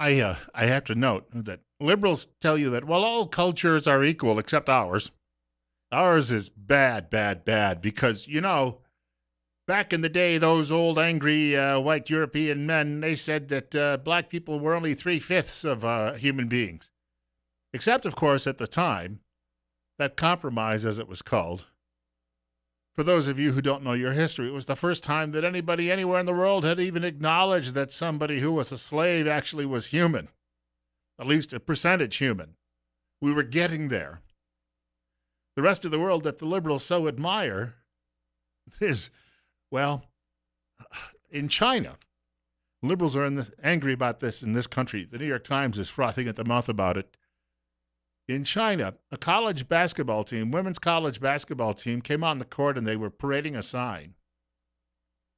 I have to note that liberals tell you that, well, all cultures are equal except ours. Ours is bad, bad, bad because, back in the day, those old angry white European men, they said that black people were only three-fifths of human beings. Except, of course, at the time, that compromise, as it was called, for those of you who don't know your history, it was the first time that anybody anywhere in the world had even acknowledged that somebody who was a slave actually was human, at least a percentage human. We were getting there. The rest of the world that the liberals so admire is, well, in China. Liberals are angry about this in this country. The New York Times is frothing at the mouth about it. In China, a college basketball team, women's college basketball team, came on the court and they were parading a sign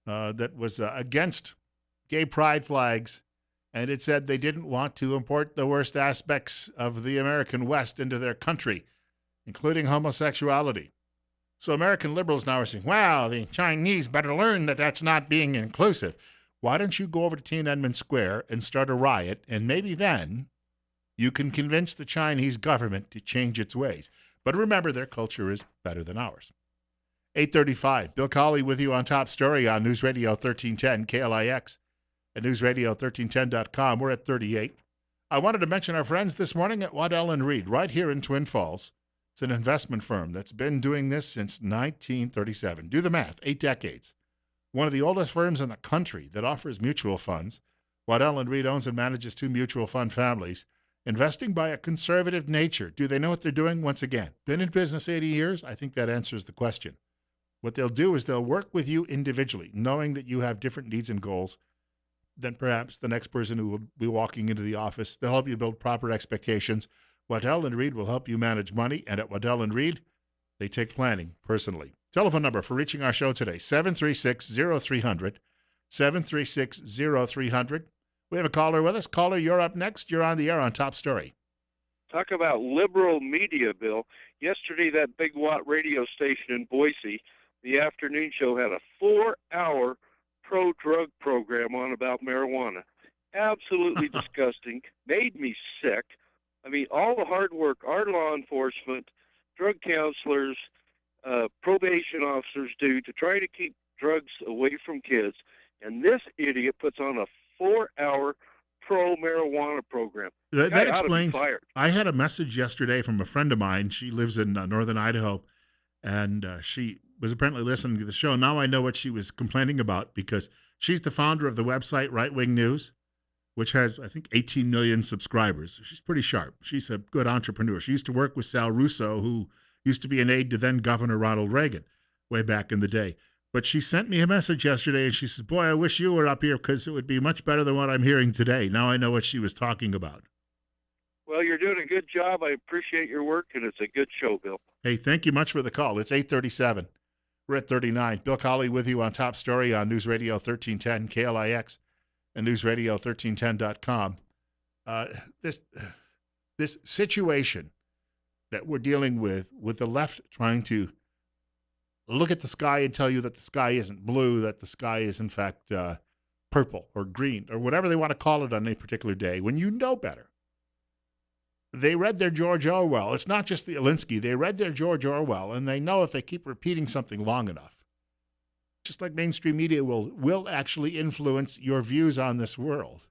that was against gay pride flags, and it said they didn't want to import the worst aspects of the American West into their country, including homosexuality. So American liberals now are saying, wow, the Chinese better learn that that's not being inclusive. Why don't you go over to Tiananmen Square and start a riot, and maybe then you can convince the Chinese government to change its ways. But remember, their culture is better than ours. 8:35, Bill Colley with you on Top Story on News Radio 1310 KLIX and newsradio1310.com. We're at 38. I wanted to mention our friends this morning at Waddell & Reed right here in Twin Falls. It's an investment firm that's been doing this since 1937. Do the math, 8 decades. One of the oldest firms in the country that offers mutual funds. Waddell & Reed owns and manages 2 mutual fund families. Investing by a conservative nature. Do they know what they're doing? Once again, been in business 80 years? I think that answers the question. What they'll do is they'll work with you individually, knowing that you have different needs and goals than perhaps the next person who will be walking into the office. They'll help you build proper expectations. Waddell & Reed will help you manage money, and at Waddell & Reed, they take planning personally. Telephone number for reaching our show today, 736-0300, 736-0300. We have a caller with us. Caller, you're up next. You're on the air on Top Story. Talk about liberal media, Bill. Yesterday, that Big Watt radio station in Boise, the afternoon show had a 4-hour pro-drug program on about marijuana. Absolutely disgusting. Made me sick. I mean, all the hard work our law enforcement, drug counselors, probation officers do to try to keep drugs away from kids, and this idiot puts on a 4-hour pro-marijuana program. That explains. I had a message yesterday from a friend of mine. She lives in northern Idaho, and she was apparently listening to the show. Now I know what she was complaining about because she's the founder of the website Right Wing News, which has, I think, 18 million subscribers. She's pretty sharp. She's a good entrepreneur. She used to work with Sal Russo, who used to be an aide to then Governor Ronald Reagan way back in the day. But she sent me a message yesterday, and she said, boy, I wish you were up here because it would be much better than what I'm hearing today. Now I know what she was talking about. Well, you're doing a good job. I appreciate your work, and it's a good show, Bill. Hey, thank you much for the call. It's 8:37. We're at 39. Bill Colley with you on Top Story on News Radio 1310 KLIX and newsradio1310.com. This situation that we're dealing with the left trying to look at the sky and tell you that the sky isn't blue, that the sky is, in fact, purple or green or whatever they want to call it on a particular day, when you know better. They read their George Orwell. It's not just the Alinsky. They read their George Orwell, and they know if they keep repeating something long enough, just like mainstream media will actually influence your views on this world.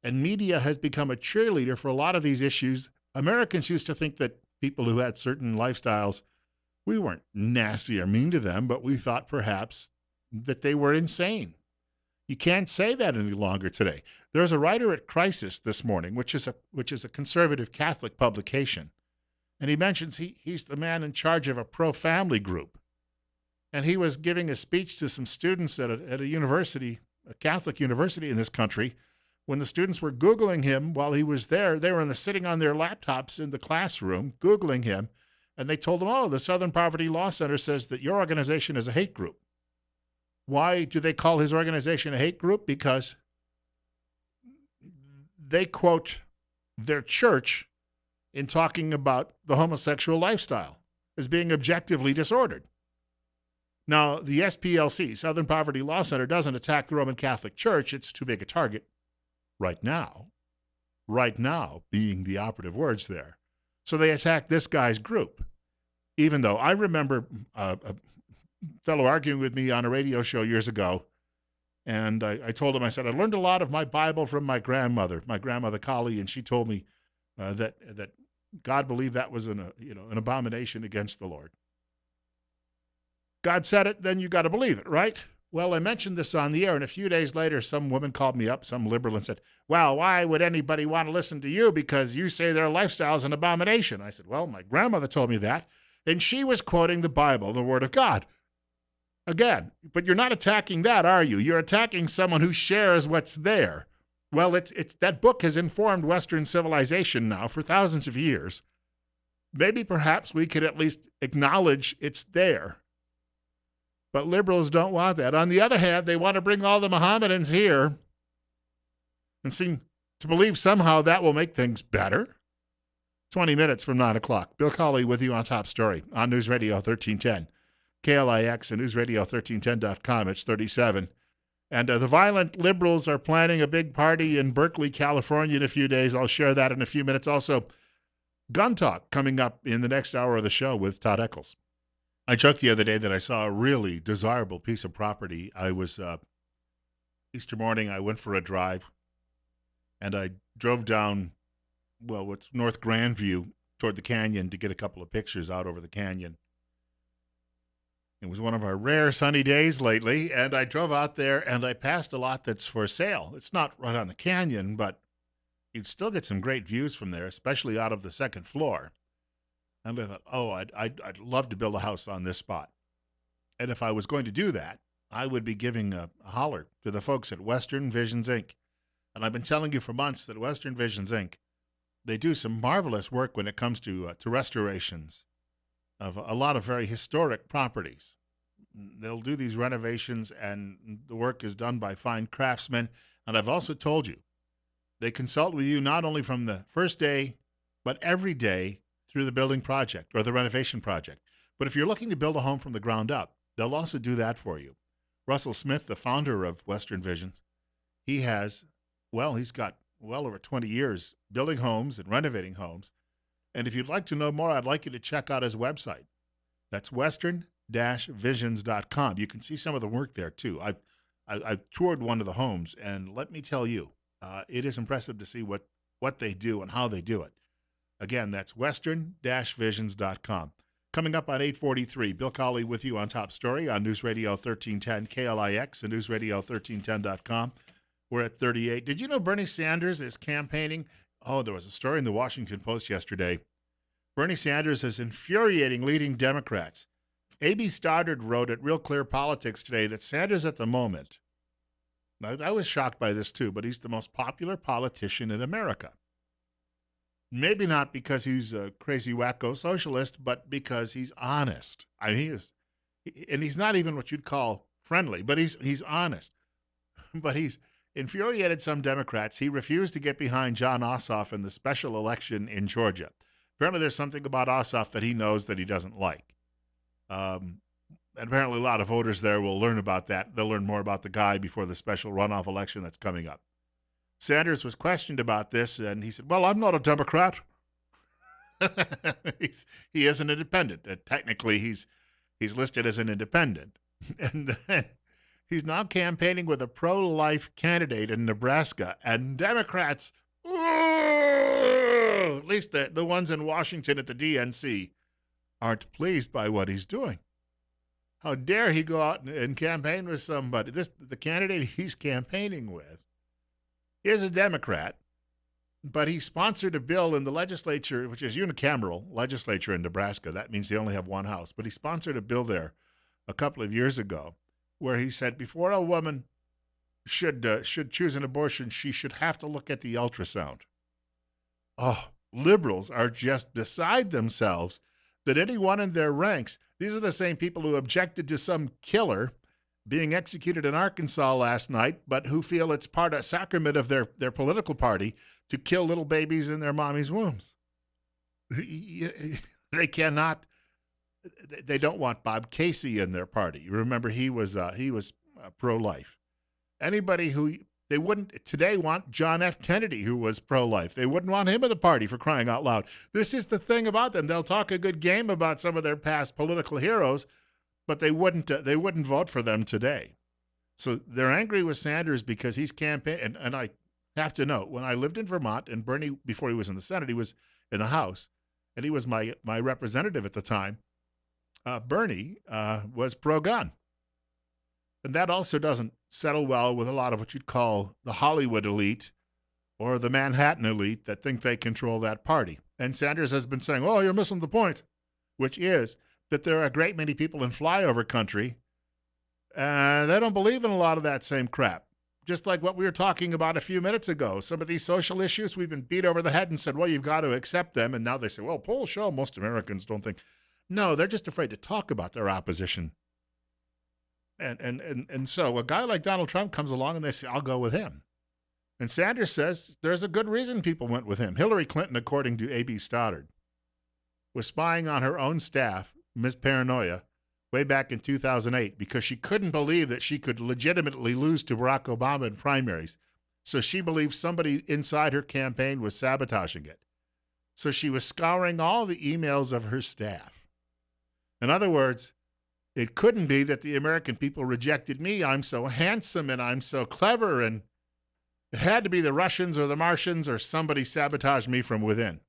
And media has become a cheerleader for a lot of these issues. Americans used to think that people who had certain lifestyles, we weren't nasty or mean to them, but we thought perhaps that they were insane. You can't say that any longer today. There's a writer at Crisis this morning, which is a conservative Catholic publication, and he mentions he's the man in charge of a pro-family group, and he was giving a speech to some students at a university, a Catholic university in this country. When the students were Googling him while he was there, they were sitting on their laptops in the classroom Googling him, and they told him, oh, the Southern Poverty Law Center says that your organization is a hate group. Why do they call his organization a hate group? Because they quote their church in talking about the homosexual lifestyle as being objectively disordered. Now, the SPLC, Southern Poverty Law Center, doesn't attack the Roman Catholic Church. It's too big a target right now. right now being the operative words there. So they attacked this guy's group, even though I remember a fellow arguing with me on a radio show years ago. And I told him, I said, I learned a lot of my Bible from my grandmother Colley, and she told me that God believed that was an abomination against the Lord. God said it, then you got to believe it, right? Well, I mentioned this on the air, and a few days later, some woman called me up, some liberal, and said, well, why would anybody want to listen to you because you say their lifestyle is an abomination? I said, well, my grandmother told me that, and she was quoting the Bible, the Word of God. Again, but you're not attacking that, are you? You're attacking someone who shares what's there. Well, it's that book has informed Western civilization now for thousands of years. Maybe perhaps we could at least acknowledge it's there. But liberals don't want that. On the other hand, they want to bring all the Mohammedans here and seem to believe somehow that will make things better. 20 minutes from 9 o'clock. Bill Colley with you on Top Story on News Radio 1310. KLIX and newsradio1310.com. It's 37. And the violent liberals are planning a big party in Berkeley, California in a few days. I'll share that in a few minutes. Also, gun talk coming up in the next hour of the show with Todd Eccles. I joked the other day that I saw a really desirable piece of property. I was, Easter morning, I went for a drive, and I drove down, well, what's North Grandview toward the canyon to get a couple of pictures out over the canyon. It was one of our rare sunny days lately, and I drove out there, and I passed a lot that's for sale. It's not right on the canyon, but you'd still get some great views from there, especially out of the second floor. And I thought, oh, I'd love to build a house on this spot. And if I was going to do that, I would be giving a holler to the folks at Western Visions, Inc. And I've been telling you for months that Western Visions, Inc., they do some marvelous work when it comes to restorations of a lot of very historic properties. They'll do these renovations, and the work is done by fine craftsmen. And I've also told you, they consult with you not only from the first day, but every day through the building project or the renovation project. But if you're looking to build a home from the ground up, they'll also do that for you. Russell Smith, the founder of Western Visions, he's got well over 20 years building homes and renovating homes. And if you'd like to know more, I'd like you to check out his website. That's western-visions.com. You can see some of the work there, too. I've toured one of the homes, and let me tell you, it is impressive to see what they do and how they do it. Again, that's western-visions.com. Coming up on 8:43, Bill Colley with you on Top Story on News Radio 1310 KLIX and newsradio1310.com. We're at 38. Did you know Bernie Sanders is campaigning? Oh, there was a story in the Washington Post yesterday. Bernie Sanders is infuriating leading Democrats. A.B. Stoddard wrote at Real Clear Politics today that Sanders at the moment, I was shocked by this too, but he's the most popular politician in America. Maybe not because he's a crazy wacko socialist, but because he's honest. I mean, he's not even what you'd call friendly, but he's honest. But he's infuriated some Democrats. He refused to get behind John Ossoff in the special election in Georgia. Apparently there's something about Ossoff that he knows that he doesn't like. And apparently a lot of voters there will learn about that. They'll learn more about the guy before the special runoff election that's coming up. Sanders was questioned about this, and he said, well, I'm not a Democrat. He is an independent. Technically, he's listed as an independent. And then he's now campaigning with a pro-life candidate in Nebraska, and Democrats, at least the ones in Washington at the DNC, aren't pleased by what he's doing. How dare he go out and campaign with somebody? The candidate he's campaigning with is a Democrat, but he sponsored a bill in the legislature, which is unicameral legislature in Nebraska. That means they only have one house. But he sponsored a bill there a couple of years ago where he said before a woman should choose an abortion, she should have to look at the ultrasound. Oh, liberals are just beside themselves that anyone in their ranks, these are the same people who objected to some killer being executed in Arkansas last night, but who feel it's part of sacrament of their political party to kill little babies in their mommy's wombs. They cannot. They don't want Bob Casey in their party. You remember he was pro-life. Anybody who They wouldn't today want John F. Kennedy, who was pro-life. They wouldn't want him in the party, for crying out loud. This is the thing about them. They'll talk a good game about some of their past political heroes, but they wouldn't vote for them today. So they're angry with Sanders because he's campaigning. And I have to note, when I lived in Vermont, and Bernie, before he was in the Senate, he was in the House, and he was my representative at the time. Bernie was pro-gun. And that also doesn't settle well with a lot of what you'd call the Hollywood elite or the Manhattan elite that think they control that party. And Sanders has been saying, oh, you're missing the point, which is that there are a great many people in flyover country, and they don't believe in a lot of that same crap. Just like what we were talking about a few minutes ago. Some of these social issues, we've been beat over the head and said, well, you've got to accept them. And now they say, well, polls show most Americans don't think. No, they're just afraid to talk about their opposition. And so a guy like Donald Trump comes along and they say, I'll go with him. And Sanders says there's a good reason people went with him. Hillary Clinton, according to A.B. Stoddard, was spying on her own staff, Ms. Paranoia, way back in 2008 because she couldn't believe that she could legitimately lose to Barack Obama in primaries. So she believed somebody inside her campaign was sabotaging it. So she was scouring all the emails of her staff. In other words, it couldn't be that the American people rejected me. I'm so handsome and I'm so clever, and it had to be the Russians or the Martians or somebody sabotaged me from within.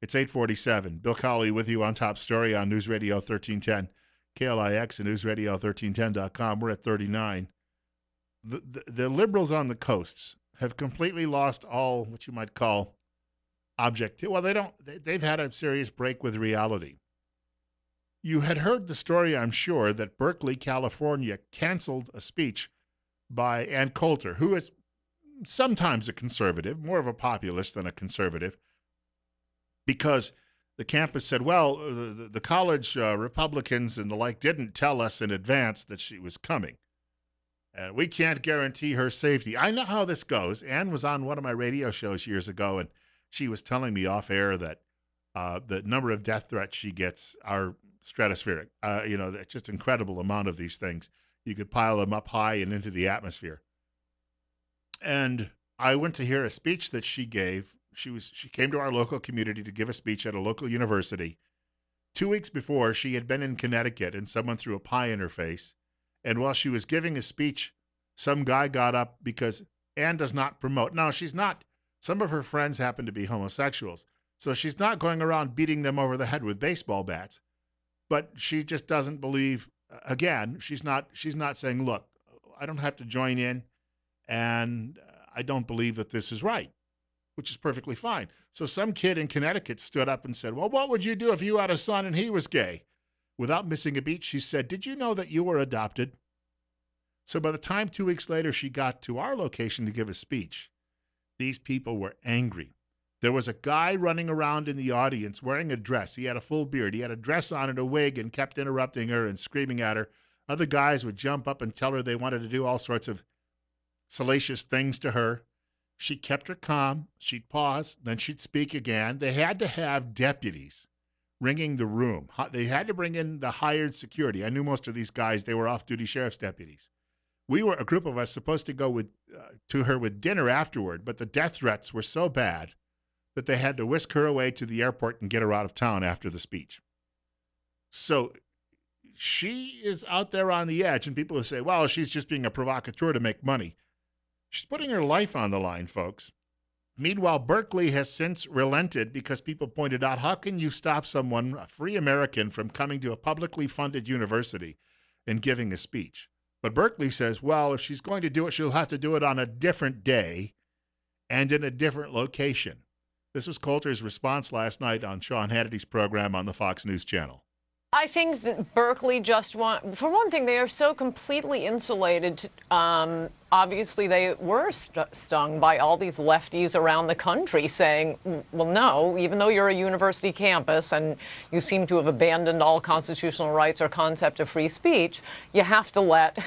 It's 8:47. Bill Colley with you on Top Story on News Radio 1310, KLIX and newsradio1310.com. We're at 39. The liberals on the coasts have completely lost all what you might call objectivity. Well, they've had a serious break with reality. You had heard the story, I'm sure, that Berkeley, California, canceled a speech by Ann Coulter, who is sometimes a conservative, more of a populist than a conservative, because the campus said, well, the college Republicans and the like didn't tell us in advance that she was coming. And we can't guarantee her safety. I know how this goes. Ann was on one of my radio shows years ago, and she was telling me off air that the number of death threats she gets are stratospheric. That's just incredible amount of these things. You could pile them up high and into the atmosphere. And I went to hear a speech that she gave. She came to our local community to give a speech at a local university. 2 weeks before, she had been in Connecticut and someone threw a pie in her face. And while she was giving a speech, some guy got up because Ann does not promote. Now, she's not. Some of her friends happen to be homosexuals. So she's not going around beating them over the head with baseball bats. But she just doesn't believe, again, she's not saying, look, I don't have to join in, and I don't believe that this is right, which is perfectly fine. So some kid in Connecticut stood up and said, well, what would you do if you had a son and he was gay? Without missing a beat, she said, did you know that you were adopted? So by the time 2 weeks later she got to our location to give a speech, these people were angry. There was a guy running around in the audience wearing a dress. He had a full beard. He had a dress on and a wig and kept interrupting her and screaming at her. Other guys would jump up and tell her they wanted to do all sorts of salacious things to her. She kept her calm. She'd pause. Then she'd speak again. They had to have deputies ringing the room. They had to bring in the hired security. I knew most of these guys. They were off-duty sheriff's deputies. We were, a group of us, supposed to go to her with dinner afterward, but the death threats were so bad that they had to whisk her away to the airport and get her out of town after the speech. So she is out there on the edge, and people will say, well, she's just being a provocateur to make money. She's putting her life on the line, folks. Meanwhile, Berkeley has since relented because people pointed out, how can you stop someone, a free American, from coming to a publicly funded university and giving a speech? But Berkeley says, well, if she's going to do it, she'll have to do it on a different day and in a different location. This was Coulter's response last night on Sean Hannity's program on the Fox News Channel. I think that Berkeley just for one thing, they are so completely insulated. Obviously, they were stung by all these lefties around the country saying, well, no, even though you're a university campus and you seem to have abandoned all constitutional rights or concept of free speech, you have to let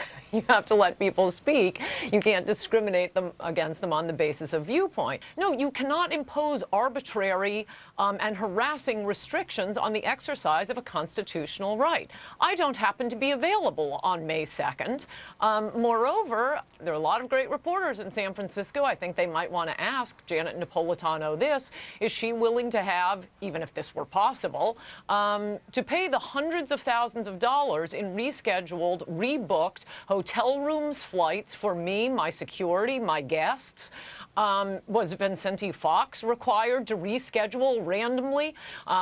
people speak. You can't discriminate against them on the basis of viewpoint. No, you cannot impose arbitrary and harassing restrictions on the exercise of a constitutional right. I don't happen to be available on May 2nd. Moreover, there there are a lot of great reporters in San Francisco. I think they might want to ask Janet Napolitano this. Is she willing to have, even if this were possible, to pay the hundreds of thousands of dollars in rescheduled, rebooked hotel rooms, flights for me, my security, my guests? Was Vincenti Fox required to reschedule randomly?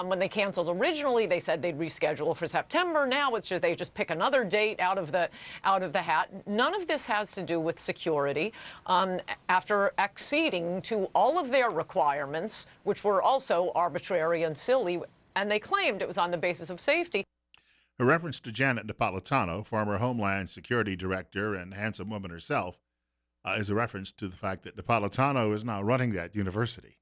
When they canceled originally, they said they'd reschedule for September. Now it's just they just pick another date out of the hat. None of this has to do with security. After acceding to all of their requirements, which were also arbitrary and silly, and they claimed it was on the basis of safety. A reference to Janet Napolitano, former Homeland Security Director and handsome woman herself, is a reference to the fact that Napolitano is now running that university,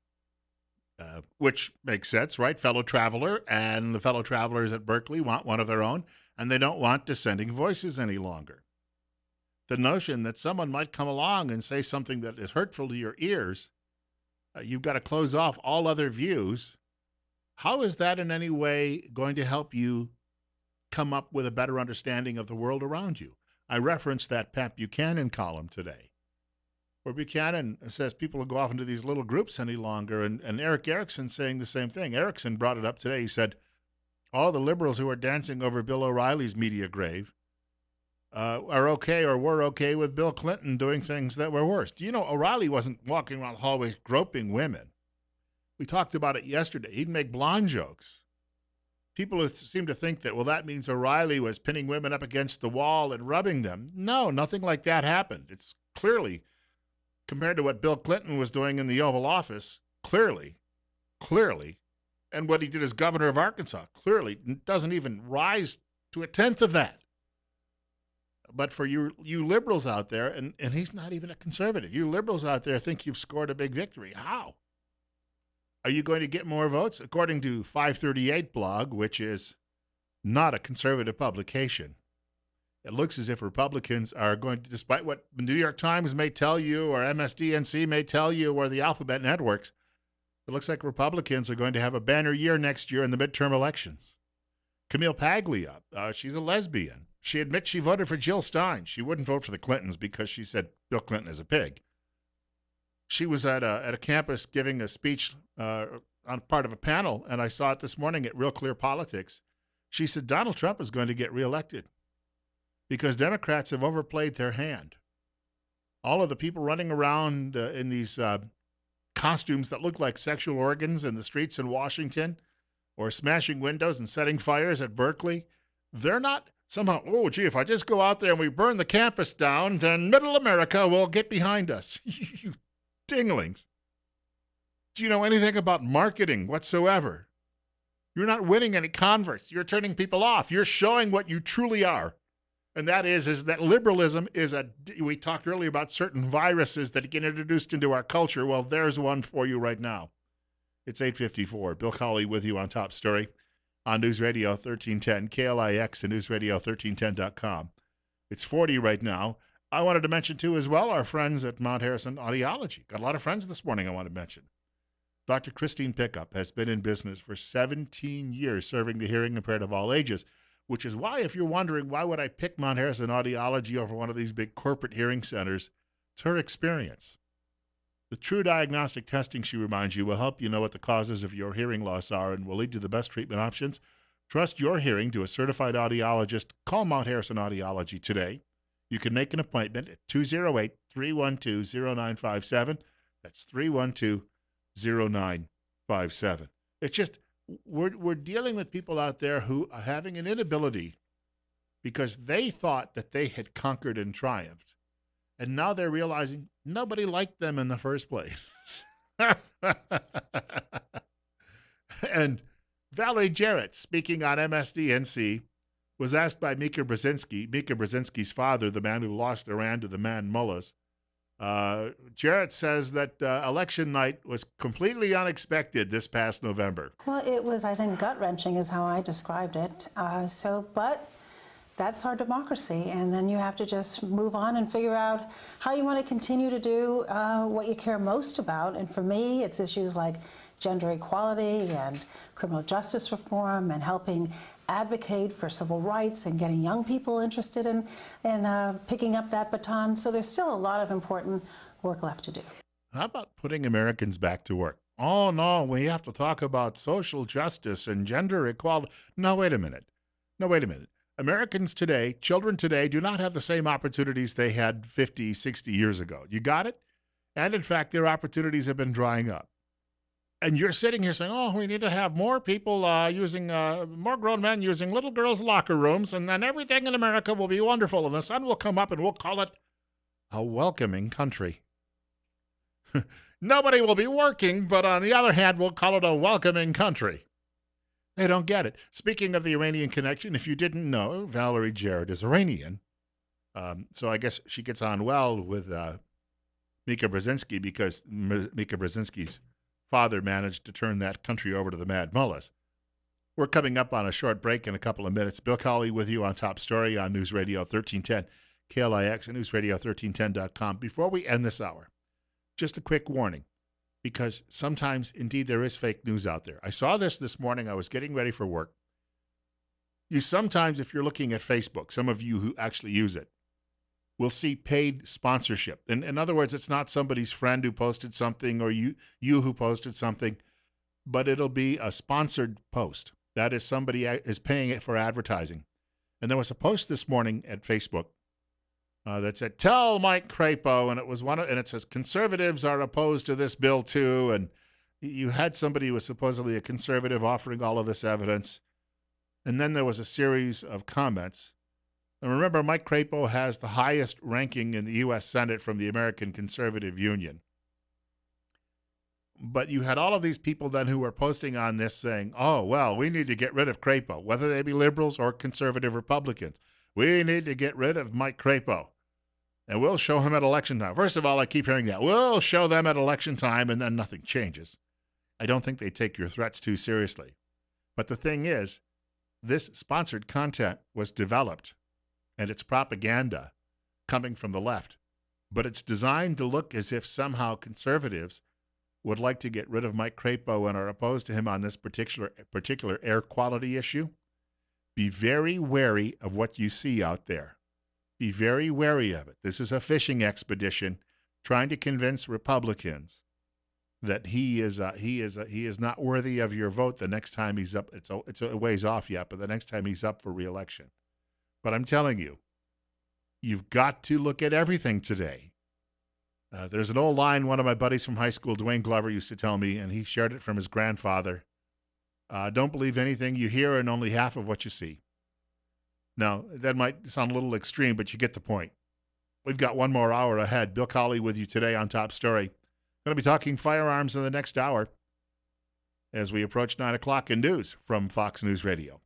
which makes sense, right? Fellow traveler, and the fellow travelers at Berkeley want one of their own, and they don't want dissenting voices any longer. The notion that someone might come along and say something that is hurtful to your ears, you've got to close off all other views. How is that in any way going to help you come up with a better understanding of the world around you? I referenced that Pat Buchanan column today, where Buchanan says people will go off into these little groups any longer, and Eric Erickson saying the same thing. Erickson brought it up today. He said, all the liberals who are dancing over Bill O'Reilly's media grave are okay or were okay with Bill Clinton doing things that were worse. Do you know O'Reilly wasn't walking around hallways groping women? We talked about it yesterday. He'd make blonde jokes. People seem to think that, well, that means O'Reilly was pinning women up against the wall and rubbing them. No, nothing like that happened. It's clearly, compared to what Bill Clinton was doing in the Oval Office, clearly, and what he did as governor of Arkansas, clearly doesn't even rise to a tenth of that. But for you liberals out there, and he's not even a conservative, you liberals out there think you've scored a big victory. How? Are you going to get more votes? According to 538 blog, which is not a conservative publication, it looks as if Republicans are going to, despite what the New York Times may tell you or MSDNC may tell you or the alphabet networks, it looks like Republicans are going to have a banner year next year in the midterm elections. Camille Paglia, she's a lesbian. She admits she voted for Jill Stein. She wouldn't vote for the Clintons because she said Bill Clinton is a pig. She was at a campus giving a speech on part of a panel, and I saw it this morning at Real Clear Politics. She said Donald Trump is going to get reelected because Democrats have overplayed their hand. All of the people running around in these costumes that look like sexual organs in the streets in Washington, or smashing windows and setting fires at Berkeley, they're not somehow, oh, gee, if I just go out there and we burn the campus down, then middle America will get behind us. You dinglings. Do you know anything about marketing whatsoever? You're not winning any converts. You're turning people off. You're showing what you truly are. And that is that liberalism is we talked earlier about certain viruses that get introduced into our culture. Well, there's one for you right now. It's 8:54. Bill Colley with you on Top Story on News Radio 1310, KLIX and newsradio1310.com. It's 40 right now. I wanted to mention, too, as well, our friends at Mount Harrison Audiology. Got a lot of friends this morning I want to mention. Dr. Christine Pickup has been in business for 17 years serving the hearing impaired of all ages, which is why, if you're wondering, why would I pick Mount Harrison Audiology over one of these big corporate hearing centers, it's her experience. The true diagnostic testing, she reminds you, will help you know what the causes of your hearing loss are and will lead to the best treatment options. Trust your hearing to a certified audiologist. Call Mount Harrison Audiology today. You can make an appointment at 208-312-0957. That's 312-0957. It's just, we're dealing with people out there who are having an inability because they thought that they had conquered and triumphed. And now they're realizing nobody liked them in the first place. And Valerie Jarrett, speaking on MSDNC, was asked by Mika Brzezinski's father, the man who lost Iran to the man mullahs. Jarrett says that election night was completely unexpected this past November. Well, it was, I think, gut-wrenching is how I described it. But that's our democracy. And then you have to just move on and figure out how you want to continue to do what you care most about. And for me, it's issues like gender equality and criminal justice reform and helping advocate for civil rights and getting young people interested in picking up that baton. So there's still a lot of important work left to do. How about putting Americans back to work? Oh, no, we have to talk about social justice and gender equality. No, wait a minute. No, wait a minute. Americans today, children today, do not have the same opportunities they had 50, 60 years ago. You got it? And in fact, their opportunities have been drying up. And you're sitting here saying, oh, we need to have more people more grown men using little girls' locker rooms, and then everything in America will be wonderful, and the sun will come up, and we'll call it a welcoming country. Nobody will be working, but on the other hand, we'll call it a welcoming country. They don't get it. Speaking of the Iranian connection, if you didn't know, Valerie Jarrett is Iranian. So I guess she gets on well with Mika Brzezinski because Mika Brzezinski's father managed to turn that country over to the Mad Mullahs. We're coming up on a short break in a couple of minutes. Bill Colley with you on Top Story on News Radio 1310, KLIX, and newsradio1310.com. Before we end this hour, just a quick warning, because sometimes, indeed, there is fake news out there. I saw this morning. I was getting ready for work. You sometimes, if you're looking at Facebook, some of you who actually use it, will see paid sponsorship. In other words, it's not somebody's friend who posted something or you who posted something, but it'll be a sponsored post. That is, somebody is paying it for advertising. And there was a post this morning at Facebook that said, "Tell Mike Crapo," and it was and it says conservatives are opposed to this bill too. And you had somebody who was supposedly a conservative offering all of this evidence. And then there was a series of comments. And remember, Mike Crapo has the highest ranking in the U.S. Senate from the American Conservative Union. But you had all of these people then who were posting on this saying, oh, well, we need to get rid of Crapo, whether they be liberals or conservative Republicans. We need to get rid of Mike Crapo. And we'll show him at election time. First of all, I keep hearing that. We'll show them at election time, and then nothing changes. I don't think they take your threats too seriously. But the thing is, this sponsored content was developed, and it's propaganda coming from the left. But it's designed to look as if somehow conservatives would like to get rid of Mike Crapo and are opposed to him on this particular air quality issue. Be very wary of what you see out there. Be very wary of it. This is a fishing expedition trying to convince Republicans that he is not worthy of your vote the next time he's up. It's a ways off yet, but the next time he's up for re-election. But I'm telling you, you've got to look at everything today. There's an old line one of my buddies from high school, Dwayne Glover, used to tell me, and he shared it from his grandfather. Don't believe anything you hear and only half of what you see. Now, that might sound a little extreme, but you get the point. We've got one more hour ahead. Bill Colley with you today on Top Story. Going to be talking firearms in the next hour as we approach 9 o'clock in news from Fox News Radio.